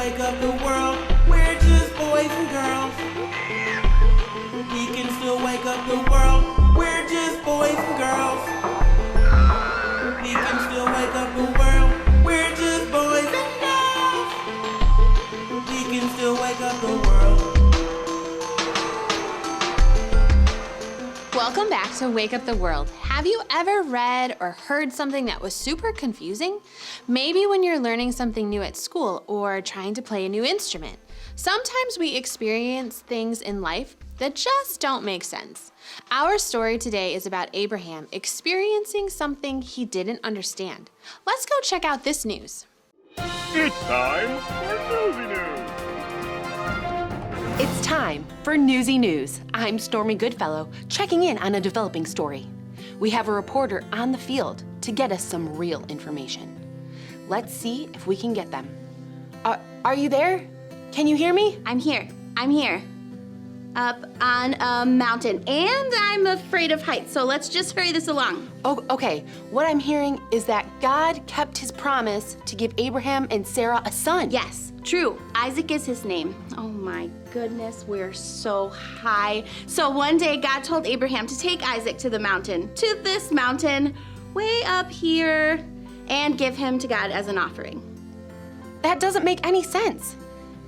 wake up the world. We're just boys and girls. He can still wake up the world. We're just boys and girls. He can still wake up the world. We're just boys and girls. He can still wake up the world. Welcome back to Wake Up the World. Have you ever read or heard something that was super confusing? Maybe when you're learning something new at school or trying to play a new instrument. Sometimes we experience things in life that just don't make sense. Our story today is about Abraham experiencing something he didn't understand. Let's go check out this news. It's time for Newsy News. It's time for Newsy News. I'm Stormy Goodfellow, checking in on a developing story. We have a reporter on the field to get us some real information. Let's see if we can get them. Are you there? Can you hear me? I'm here. Up on a mountain, and I'm afraid of heights, so let's just hurry this along. Oh, okay. What I'm hearing is that God kept his promise to give Abraham and Sarah a son. Yes, true. Isaac is his name. Oh my goodness, we're so high. So one day God told Abraham to take Isaac to this mountain way up here, and give him to God as an offering. That doesn't make any sense.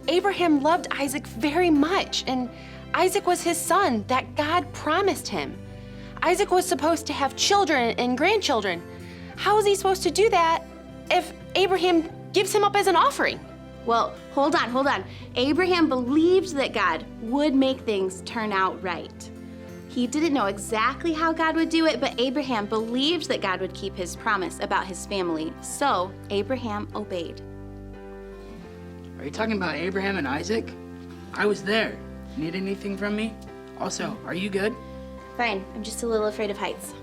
Abraham loved Isaac very much, and Isaac was his son that God promised him. Isaac was supposed to have children and grandchildren. How is he supposed to do that if Abraham gives him up as an offering? Well, hold on. Abraham believed that God would make things turn out right. He didn't know exactly how God would do it, but Abraham believed that God would keep his promise about his family. So Abraham obeyed. Are you talking about Abraham and Isaac? I was there. Need anything from me? Also, are you good? Fine, I'm just a little afraid of heights.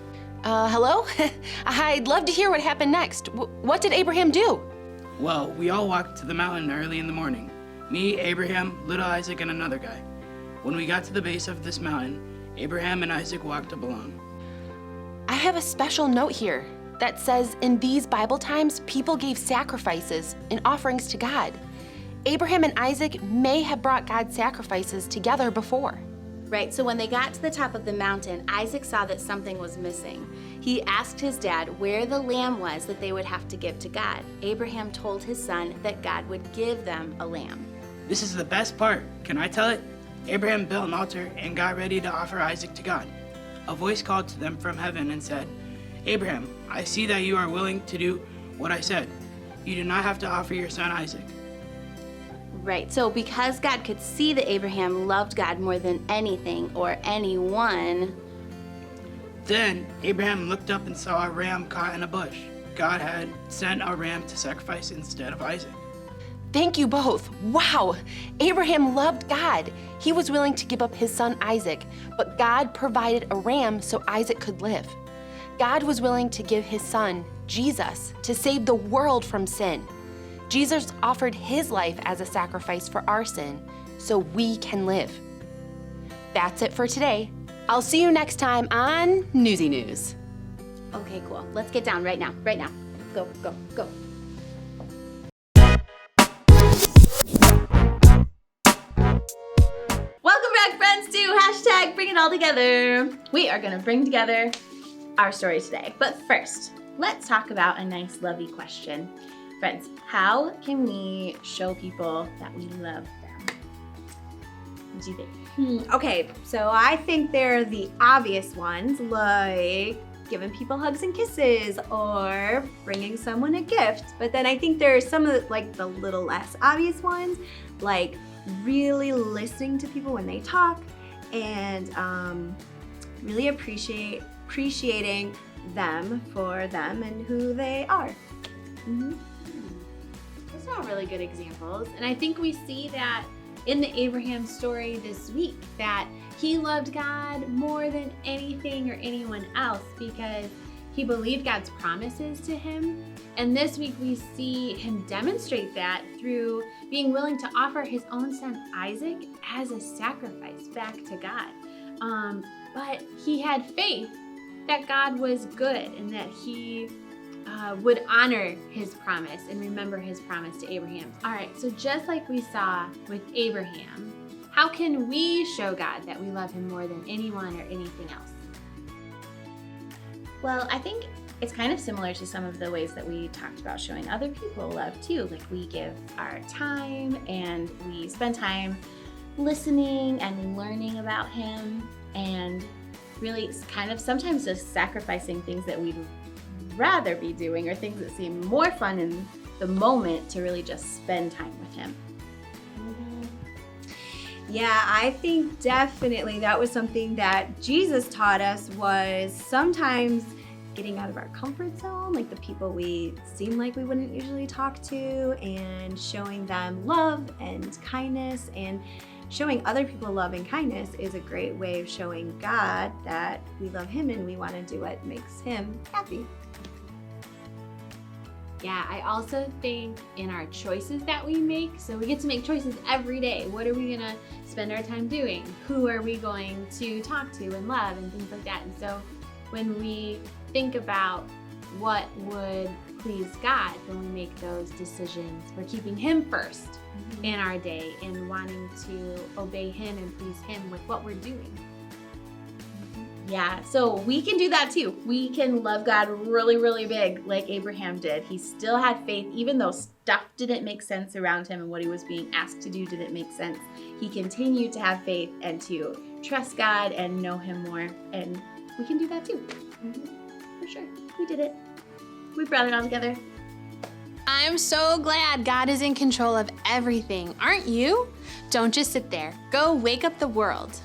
Hello? I'd love to hear what happened next. What did Abraham do? Well, we all walked to the mountain early in the morning. Me, Abraham, little Isaac, and another guy. When we got to the base of this mountain, Abraham and Isaac walked up along. I have a special note here that says in these Bible times, people gave sacrifices and offerings to God. Abraham and Isaac may have brought God sacrifices together before. Right, so when they got to the top of the mountain, Isaac saw that something was missing. He asked his dad where the lamb was that they would have to give to God. Abraham told his son that God would give them a lamb. This is the best part. Can I tell it? Abraham built an altar and got ready to offer Isaac to God. A voice called to them from heaven and said, Abraham, I see that you are willing to do what I said. You do not have to offer your son Isaac. Right, so because God could see that Abraham loved God more than anything or anyone. Then Abraham looked up and saw a ram caught in a bush. God had sent a ram to sacrifice instead of Isaac. Thank you both. Wow, Abraham loved God. He was willing to give up his son Isaac, but God provided a ram so Isaac could live. God was willing to give his son, Jesus, to save the world from sin. Jesus offered his life as a sacrifice for our sin so we can live. That's it for today. I'll see you next time on Newsy News. Okay, cool. Let's get down right now. Go. Welcome back, friends, to hashtag Bring It All Together. We are gonna bring together our story today. But first, let's talk about a nice, lovey question. Friends, how can we show people that we love them? What do you think? Okay, so I think they're the obvious ones, like giving people hugs and kisses or bringing someone a gift. But then I think there are some of the little less obvious ones, like really listening to people when they talk and really appreciating them for them and who they are. Those are all really good examples. And I think we see that in the Abraham story this week, that he loved God more than anything or anyone else because he believed God's promises to him. And this week we see him demonstrate that through being willing to offer his own son Isaac as a sacrifice back to God. But he had faith that God was good and that he would honor his promise and remember his promise to Abraham. All right, so just like we saw with Abraham, how can we show God that we love him more than anyone or anything else? Well, I think it's kind of similar to some of the ways that we talked about showing other people love too. Like we give our time and we spend time listening and learning about him, and really it's kind of sometimes just sacrificing things that we'd rather be doing or things that seem more fun in the moment to really just spend time with him. Yeah, I think definitely that was something that Jesus taught us, was sometimes getting out of our comfort zone, like the people we seem like we wouldn't usually talk to, and showing them love and kindness. And showing other people love and kindness is a great way of showing God that we love him and we want to do what makes him happy. Yeah, I also think in our choices that we make, so we get to make choices every day. What are we gonna spend our time doing? Who are we going to talk to and love and things like that? And so when we think about what would please God when we make those decisions, we're keeping him first in our day and wanting to obey him and please him with what we're doing. Yeah, so we can do that too. We can love God really, really big like Abraham did. He still had faith even though stuff didn't make sense around him and what he was being asked to do didn't make sense. He continued to have faith and to trust God and know him more. And we can do that too. For sure. We did it. We brought it all together. I'm so glad God is in control of everything, aren't you? Don't just sit there. Go wake up the world.